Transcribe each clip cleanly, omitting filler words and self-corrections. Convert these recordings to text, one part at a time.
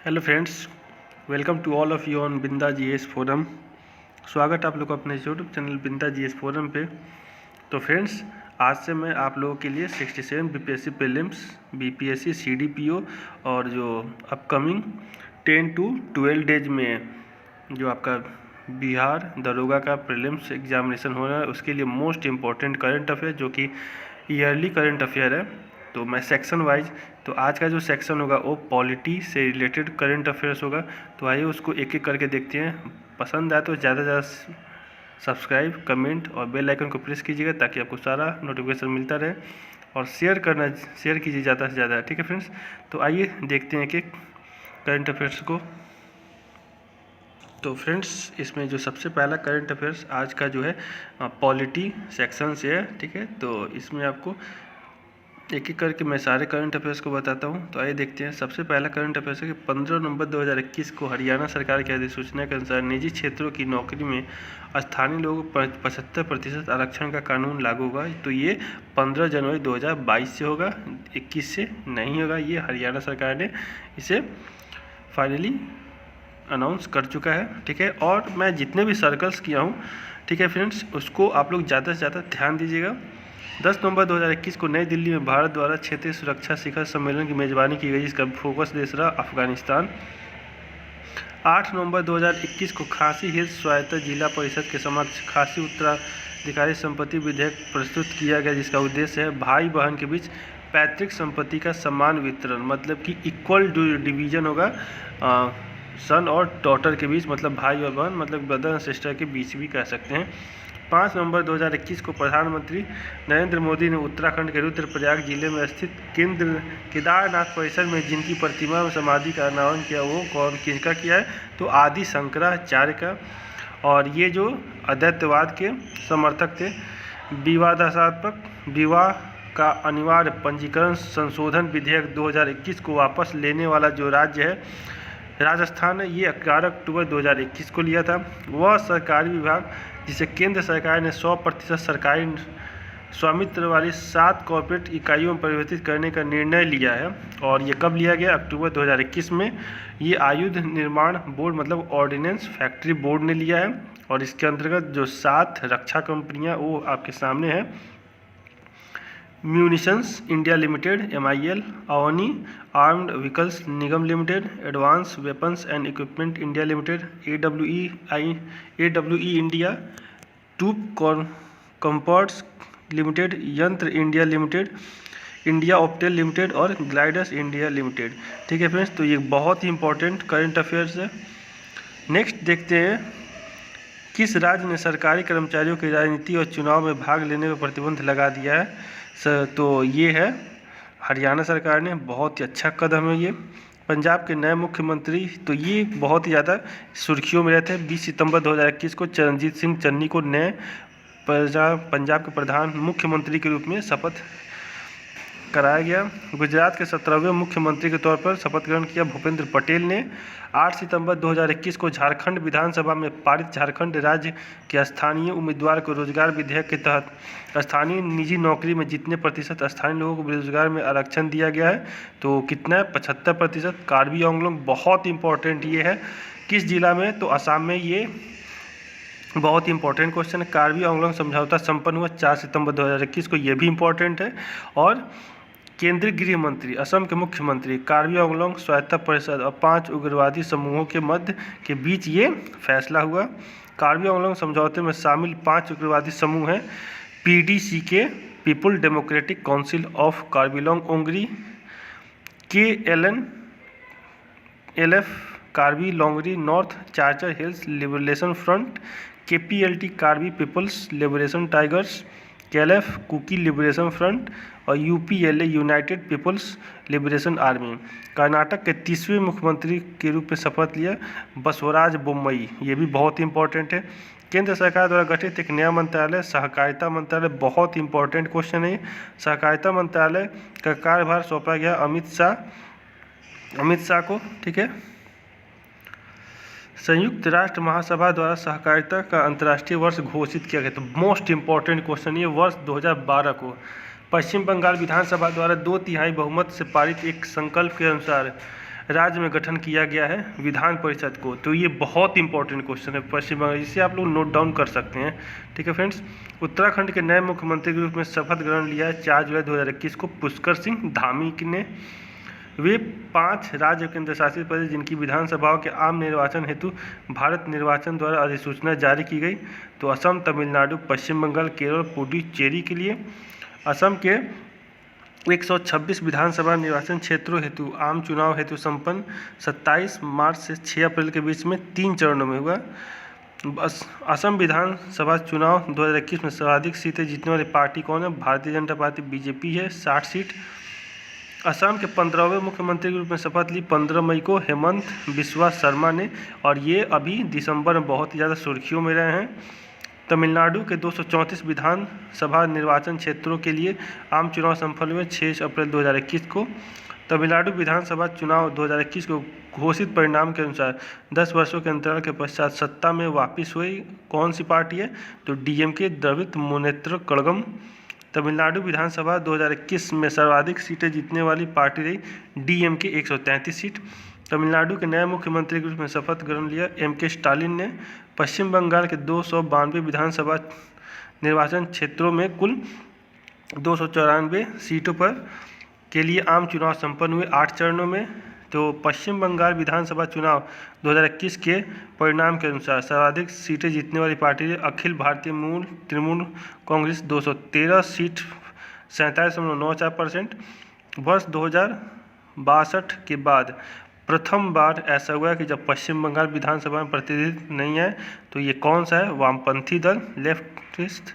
Hello friends, welcome to all of you on Binda GS forum. स्वागत है आप लोग को अपने YouTube channel Binda GS forum पे। तो फ्रेंड्स, आज से मैं आप लोगों के लिए 67 बीपीएससी प्रीलिम्स, बीपीएससी सीडीपीओ और जो अपकमिंग 10 to 12 डेज में जो आपका बिहार दरोगा का प्रीलिम्स एग्जामिनेशन हो रहा है, उसके लिए मोस्ट इम्पॉर्टेंट करंट अफेयर जो कि ईयरली करंट अफेयर है, तो मैं सेक्शन वाइज, तो आज का जो सेक्शन होगा वो पॉलिटी से रिलेटेड करंट अफेयर्स होगा। तो आइए उसको एक एक करके देखते हैं। पसंद आए तो ज़्यादा से ज़्यादा सब्सक्राइब, कमेंट और बेल आइकन को प्रेस कीजिएगा ताकि आपको सारा नोटिफिकेशन मिलता रहे, और शेयर कीजिए ज़्यादा से ज़्यादा। ठीक है फ्रेंड्स, तो आइए देखते हैं कि करंट अफेयर्स को। तो फ्रेंड्स, इसमें जो सबसे पहला करंट अफेयर्स आज का जो है पॉलिटी सेक्शन से है। ठीक है, तो इसमें आपको एक एक करके मैं सारे करंट अफेयर्स को बताता हूं। तो आइए देखते हैं। सबसे पहला करंट अफेयर्स है कि 15 नवंबर 2021 को हरियाणा सरकार की अधिसूचना के अनुसार निजी क्षेत्रों की नौकरी में स्थानीय लोगों को 75% आरक्षण का कानून लागू होगा। तो ये 15 जनवरी 2022 से होगा, 21 से नहीं होगा। ये हरियाणा सरकार ने इसे फाइनली अनाउंस कर चुका है। ठीक है, और मैं जितने भी सर्कल्स किया हूँ, ठीक है फ्रेंड्स, उसको आप लोग ज़्यादा से ज़्यादा ध्यान दीजिएगा। 10 नवंबर 2021 को नई दिल्ली में भारत द्वारा क्षेत्रीय सुरक्षा शिखर सम्मेलन की मेजबानी की गई, जिसका फोकस देश रहा अफगानिस्तान। 8 नवंबर 2021 को खासी हिल्स स्वायत्त जिला परिषद के समक्ष खासी उत्तराधिकारी संपत्ति विधेयक प्रस्तुत किया गया, जिसका उद्देश्य है भाई बहन के बीच पैतृक संपत्ति का समान वितरण, मतलब कि इक्वल डिवीजन होगा सन और डॉटर के बीच, मतलब भाई और बहन, मतलब ब्रदर एंड सिस्टर के बीच भी कह सकते हैं। 5 नवंबर 2021 को प्रधानमंत्री नरेंद्र मोदी ने उत्तराखंड के रुद्रप्रयाग जिले में स्थित केदारनाथ परिसर में जिनकी प्रतिमा में समाधि का अनावरण किया, वो किसका किया है? तो आदि शंकराचार्य का। और ये जो अद्वैतवाद के समर्थक थे, विवादास्पद विवाह का अनिवार्य पंजीकरण संशोधन विधेयक 2021 को वापस लेने वाला जो राज्य है राजस्थान ने, ये 11 अक्टूबर 2021 को लिया था। वह सरकारी विभाग जिसे केंद्र सरकार ने 100% सरकारी स्वामित्व वाली 7 कॉर्पोरेट इकाइयों में परिवर्तित करने का निर्णय लिया है। और ये कब लिया गया? अक्टूबर 2021 में। ये आयुध निर्माण बोर्ड, मतलब ऑर्डिनेंस फैक्ट्री बोर्ड ने लिया है। और इसके अंतर्गत जो 7 रक्षा कंपनियां वो आपके सामने है: munitions India limited MIL, Avani armoured vehicles Nigam limited, advance weapons and equipment India limited, AWE India, tube comforts limited, Yantra India limited, India Optel limited और ग्लाइडर्स इंडिया लिमिटेड। ठीक है फ्रेंड्स, तो ये बहुत ही इंपॉर्टेंट करंट अफेयर्स है। नेक्स्ट देखते हैं, किस राज्य ने सरकारी कर्मचारियों की राजनीति और चुनाव में भाग लेने पर प्रतिबंध लगा दिया है? तो ये है हरियाणा सरकार ने। बहुत ही अच्छा कदम है ये। पंजाब के नए मुख्यमंत्री, तो ये बहुत ही ज़्यादा सुर्खियों में रहते हैं। 20 सितंबर 2021 को चरणजीत सिंह चन्नी को नए पंजाब के प्रधान मुख्यमंत्री के रूप में शपथ कराया गया। गुजरात के 17वें मुख्यमंत्री के तौर पर शपथ ग्रहण किया भूपेंद्र पटेल ने। 8 सितंबर 2021 को झारखंड विधानसभा में पारित झारखंड राज्य के स्थानीय उम्मीदवार को रोजगार विधेयक के तहत स्थानीय निजी नौकरी में जितने प्रतिशत स्थानीय लोगों को बेरोजगार में आरक्षण दिया गया है, तो कितना है? 75%। कार्बी आंगलोंग, बहुत इंपॉर्टेंट ये है। किस जिला में? तो असम में। ये बहुत ही इंपॉर्टेंट क्वेश्चन है। कार्बी आंगलोंग समझौता संपन्न हुआ 4 सितंबर 2021 को, ये भी इंपॉर्टेंट है। और केंद्रीय गृह मंत्री, असम के मुख्यमंत्री, कार्बी आंगलोंग स्वायत्त परिषद और 5 उग्रवादी समूहों के मध्य के बीच ये फैसला हुआ। कार्बी आंगलोंग समझौते में शामिल 5 उग्रवादी समूह हैं: PDCK, people democratic council of Karbi Ongri, KLF Karbi Longri north Cachar hills liberation front, KPLT Karbi peoples liberation tigers, KLF Kuki liberation front और UPLA united peoples liberation army. Karnataka के 30वें मुख्यमंत्री के रूप में शपथ लिया बसवराज बोम्मई, ये भी बहुत इंपॉर्टेंट है। केंद्र सरकार द्वारा गठित एक नया मंत्रालय, सहकारिता मंत्रालय, बहुत इंपॉर्टेंट क्वेश्चन है। सहकारिता मंत्रालय का कार्यभार सौंपा गया अमित शाह को। ठीक है, संयुक्त राष्ट्र महासभा द्वारा सहकारिता का अंतर्राष्ट्रीय वर्ष घोषित किया गया। तो मोस्ट इंपॉर्टेंट क्वेश्चन ये वर्ष 2012 को पश्चिम बंगाल विधानसभा द्वारा 2/3 बहुमत से पारित एक संकल्प के अनुसार राज्य में गठन किया गया है विधान परिषद को? तो ये बहुत इंपॉर्टेंट क्वेश्चन है पश्चिम बंगाल, इसे आप लोग नोट डाउन कर सकते हैं। ठीक है फ्रेंड्स, उत्तराखंड के नए मुख्यमंत्री के रूप में शपथ ग्रहण लिया है 4 जुलाई 2021 को पुष्कर सिंह धामी ने। वे 5 राज्य केंद्र शासित प्रदेश जिनकी विधानसभाओं के आम निर्वाचन हेतु भारत निर्वाचन द्वारा अधिसूचना जारी की गई, तो असम, तमिलनाडु, पश्चिम बंगाल, केरल, पुडुचेरी के लिए असम के 126 विधानसभा निर्वाचन क्षेत्रों हेतु आम चुनाव हेतु संपन्न 27 मार्च से 6 अप्रैल के बीच में 3 चरणों में हुआ। असम विधानसभा चुनाव 2021 में सर्वाधिक सीटें जीतने वाली पार्टी कौन है? भारतीय जनता पार्टी बीजेपी है, 60 सीट। असम के 15वें मुख्यमंत्री के रूप में शपथ ली 15 मई को हेमंत बिस्वा शर्मा ने, और ये अभी दिसंबर में बहुत ही ज़्यादा सुर्खियों में रहे हैं। तमिलनाडु के 234 विधानसभा निर्वाचन क्षेत्रों के लिए आम चुनाव संपन्न हुए 6 अप्रैल 2021 को। तमिलनाडु विधानसभा चुनाव 2021 को घोषित परिणाम के अनुसार 10 वर्षों के अंतराल के पश्चात सत्ता में वापस हुई कौन सी पार्टी है? तो डीएमके, द्रविड़ मुनेत्र कड़गम। तमिलनाडु विधानसभा 2021 में सर्वाधिक सीटें जीतने वाली पार्टी रही डीएमके, 133 सीट। तमिलनाडु के नए मुख्यमंत्री के रूप में शपथ ग्रहण लिया एमके स्टालिन ने। पश्चिम बंगाल के 292 विधानसभा निर्वाचन क्षेत्रों में कुल 294 सीटों पर के लिए आम चुनाव संपन्न हुए 8 चरणों में। तो पश्चिम बंगाल विधानसभा चुनाव 2021 के परिणाम के अनुसार सर्वाधिक सीटें जीतने वाली पार्टी अखिल भारतीय मूल तृणमूल कांग्रेस 213 सीट 47.94%। वर्ष 2062 के बाद प्रथम बार ऐसा हुआ कि जब पश्चिम बंगाल विधानसभा में प्रतिनिधित्व नहीं है, तो ये कौन सा है? वामपंथी दल, लेफ्टिस्ट।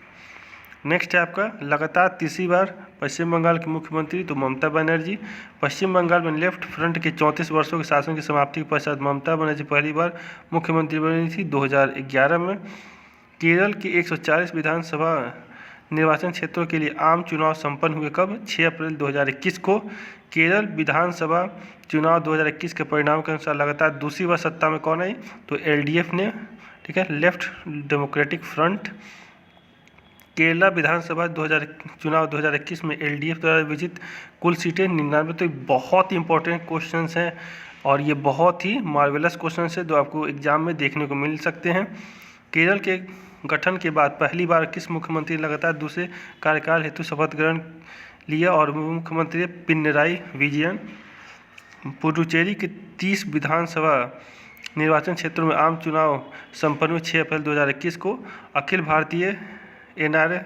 नेक्स्ट है आपका लगातार तीसरी बार पश्चिम बंगाल के मुख्यमंत्री, तो ममता बनर्जी। पश्चिम बंगाल में लेफ्ट फ्रंट के 34 वर्षों के शासन की समाप्ति के पश्चात ममता बनर्जी पहली बार मुख्यमंत्री बनी थी 2011 में। केरल के 140 विधानसभा निर्वाचन क्षेत्रों के लिए आम चुनाव संपन्न हुए कब? 6 अप्रैल 2021 को। केरल विधानसभा चुनाव 2021 के परिणाम के अनुसार लगातार दूसरी बार सत्ता में कौन आई? तो एलडीएफ ने, ठीक है, लेफ्ट डेमोक्रेटिक फ्रंट। केरला विधानसभा चुनाव 2021 में एलडीएफ द्वारा विजित कुल सीटें 99। तो बहुत ही इंपॉर्टेंट क्वेश्चंस हैं और ये बहुत ही मार्वेलस क्वेश्चंस है जो आपको एग्जाम में देखने को मिल सकते हैं। केरल के गठन के बाद पहली बार किस मुख्यमंत्री लगातार दूसरे कार्यकाल हेतु शपथ ग्रहण लिया? और मुख्यमंत्री पिनराई विजयन। पुडुचेरी के 30 विधानसभा निर्वाचन क्षेत्रों में आम चुनाव संपन्न हुए 6 अप्रैल 2021 को। अखिल भारतीय एनआरए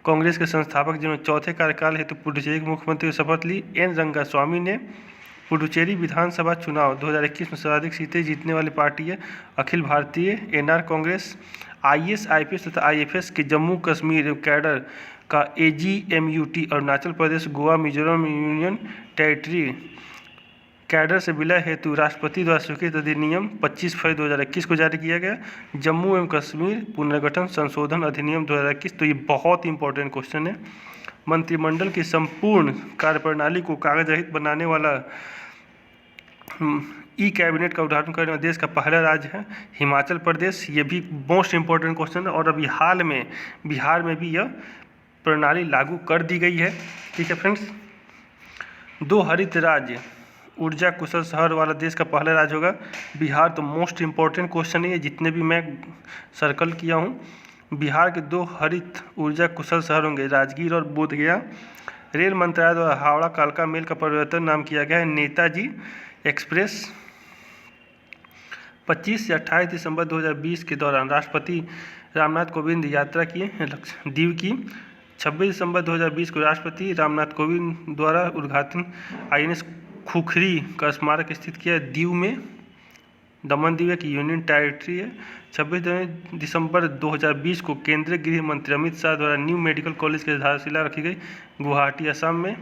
कांग्रेस के संस्थापक जिन्होंने चौथे कार्यकाल हेतु पुडुचेरी के मुख्यमंत्री की शपथ ली एन रंगास्वामी ने। पुडुचेरी विधानसभा चुनाव 2021 में सर्वाधिक सीटें जीतने वाली पार्टी है Akhil Bharatiya NR Congress. IAS, IPS तथा आईएफएस के जम्मू कश्मीर कैडर का AGMUT Arunachal Pradesh, Goa, Mizoram union territory cadre से विलय हेतु राष्ट्रपति द्वारा स्वीकृत अधिनियम 25 फरवरी 2021 को जारी किया गया। जम्मू एवं कश्मीर पुनर्गठन संशोधन अधिनियम 2021। तो ये बहुत ही इंपॉर्टेंट क्वेश्चन है। मंत्रिमंडल की संपूर्ण कार्यप्रणाली को कागज रहित बनाने वाला ई कैबिनेट का उद्घाटन करने वाला देश का पहला राज्य है हिमाचल प्रदेश। ये भी मोस्ट इम्पोर्टेंट क्वेश्चन है और अभी हाल में बिहार में भी यह प्रणाली लागू कर दी गई है। ठीक है फ्रेंड्स, 2 हरित राज्य ऊर्जा कुशल शहर वाला देश का पहला राज्य होगा बिहार। तो मोस्ट इम्पोर्टेंट क्वेश्चन है, जितने भी मैं सर्कल किया हूँ। बिहार के 2 हरित ऊर्जा कुशल शहर होंगे राजगीर और बोधगया। रेल मंत्रालय द्वारा हावड़ा कालका मेल का परिवर्तन नाम किया गया है नेताजी एक्सप्रेस। 25 से 28 दिसंबर 2020 के दौरान राष्ट्रपति रामनाथ कोविंद यात्रा किए दीव की। 26 दिसंबर 2020 को राष्ट्रपति रामनाथ कोविंद द्वारा उद्घाटन आईएनएस खुखरी का स्मारक स्थित किया दीव में। दमन दीव की यूनियन टेरिटरी है। 26 दिसंबर 2020 को केंद्रीय गृह मंत्री अमित शाह द्वारा न्यू मेडिकल कॉलेज की आधारशिला रखी गई गुवाहाटी, असम में।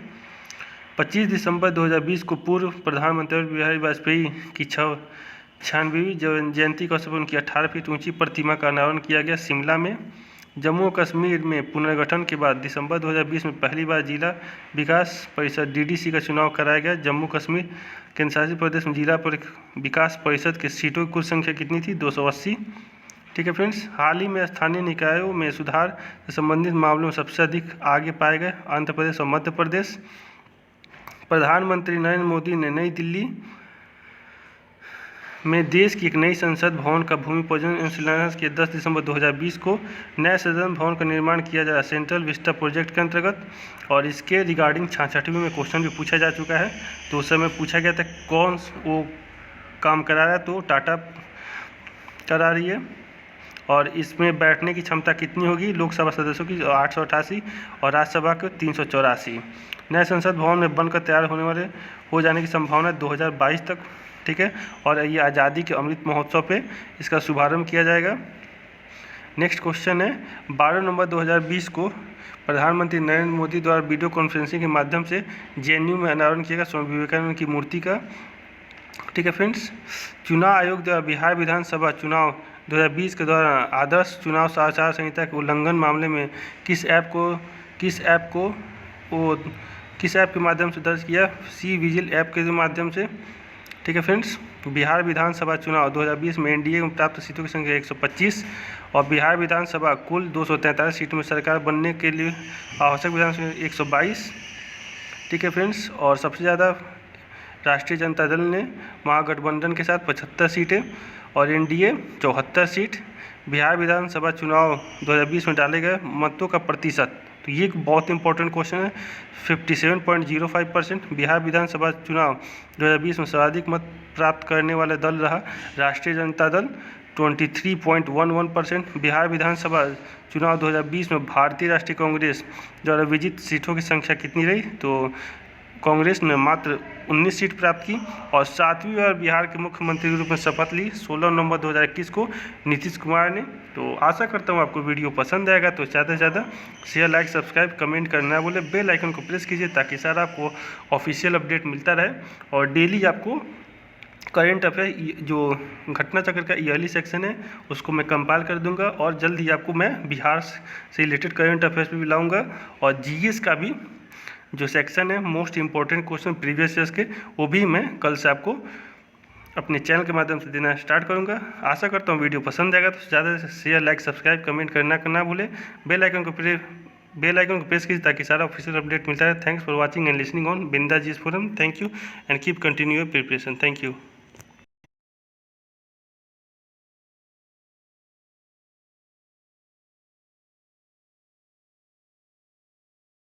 25 दिसंबर 2020 को पूर्व प्रधानमंत्री अटल बिहारी वाजपेयी की 96वीं जयंती के अवसर पर उनकी 18 फीट ऊंची प्रतिमा का अनावरण किया गया शिमला में। जम्मू कश्मीर में पुनर्गठन के बाद दिसंबर 2020 में पहली बार जिला विकास परिषद डीडीसी का चुनाव कराया गया। जम्मू कश्मीर केंद्रशासित प्रदेश में जिला विकास परिषद के सीटों की कुल संख्या कितनी थी? 280। ठीक है फ्रेंड्स, हाल ही में स्थानीय निकायों में सुधार से संबंधित मामलों में सबसे अधिक आगे पाए गए आंध्र प्रदेश और मध्य प्रदेश। प्रधानमंत्री नरेंद्र मोदी ने नई दिल्ली में देश की एक नई संसद भवन का भूमि पूजन शिलान्यास के 10 दिसंबर 2020 को नए सदन भवन का निर्माण किया जा रहा है सेंट्रल विस्टा प्रोजेक्ट के अंतर्गत। और इसके रिगार्डिंग 66वीं में क्वेश्चन भी पूछा जा चुका है। तो उस समय पूछा गया था कौन वो काम करा रहा है, तो टाटा करा रही है। और इसमें बैठने की क्षमता कितनी होगी लोकसभा सदस्यों की, 888 और राज्यसभा के 384। नए संसद भवन में बनकर तैयार हो जाने की संभावना 2022 तक, ठीक है। और ये आज़ादी के अमृत महोत्सव पे इसका शुभारंभ किया जाएगा। नेक्स्ट क्वेश्चन है 12 नवंबर 2020 को प्रधानमंत्री नरेंद्र मोदी द्वारा वीडियो कॉन्फ्रेंसिंग के माध्यम से JNU में अनावरण किया गया स्वामी विवेकानंद की मूर्ति का, ठीक है फ्रेंड्स। चुनाव आयोग द्वारा बिहार विधानसभा चुनाव 2020 के दौरान आदर्श चुनाव आचार संहिता के उल्लंघन मामले में किस ऐप के माध्यम से दर्ज किया, सी विजिल ऐप के माध्यम से, ठीक है फ्रेंड्स। बिहार विधानसभा चुनाव 2020 में एनडीए में प्राप्त सीटों की संख्या 125 और बिहार विधानसभा कुल 243 सीटों में सरकार बनने के लिए आवश्यक विधानसभा 122, ठीक है फ्रेंड्स। और सबसे ज़्यादा राष्ट्रीय जनता दल ने महागठबंधन के साथ 75 सीटें और एनडीए 74 सीट। बिहार विधानसभा चुनाव 2020 में डाले गए मतों का प्रतिशत, तो ये एक बहुत इंपॉर्टेंट क्वेश्चन है। 57.05% बिहार विधानसभा चुनाव 2020 में सर्वाधिक मत प्राप्त करने वाला दल रहा राष्ट्रीय जनता दल, 23.11%। बिहार विधानसभा चुनाव 2020 में भारतीय राष्ट्रीय कांग्रेस द्वारा विजित सीटों की संख्या कितनी रही, तो कांग्रेस ने मात्र 19 सीट प्राप्त की। और 7वीं बार बिहार के मुख्यमंत्री के रूप में शपथ ली 16 नवंबर 2021 को नीतीश कुमार ने। तो आशा करता हूँ आपको वीडियो पसंद आएगा, तो ज़्यादा से ज़्यादा शेयर, लाइक, सब्सक्राइब, कमेंट करना बोले, बेल आइकन को प्रेस कीजिए ताकि सारा आपको ऑफिशियल अपडेट मिलता रहे। और डेली आपको करेंट अफेयर जो घटना चक्र का ईयरली सेक्शन है उसको मैं कंपाइल कर दूंगा और जल्द ही आपको मैं बिहार से रिलेटेड करेंट अफेयर्स भी लाऊंगा। और जीएस का भी जो सेक्शन है most important question previous years के, वो भी मैं कल से आपको अपने चैनल के माध्यम से देना स्टार्ट करूंगा। आशा करता हूँ वीडियो पसंद आएगा, तो ज़्यादा से शेयर, लाइक, सब्सक्राइब, कमेंट करना भूले। बेल आइकन को प्रेस कीजिए ताकि सारा ऑफिशियल अपडेट मिलता है। Thanks for watching and listening on Bindas GS forum. Thank you and keep continue your preparation. Thank you.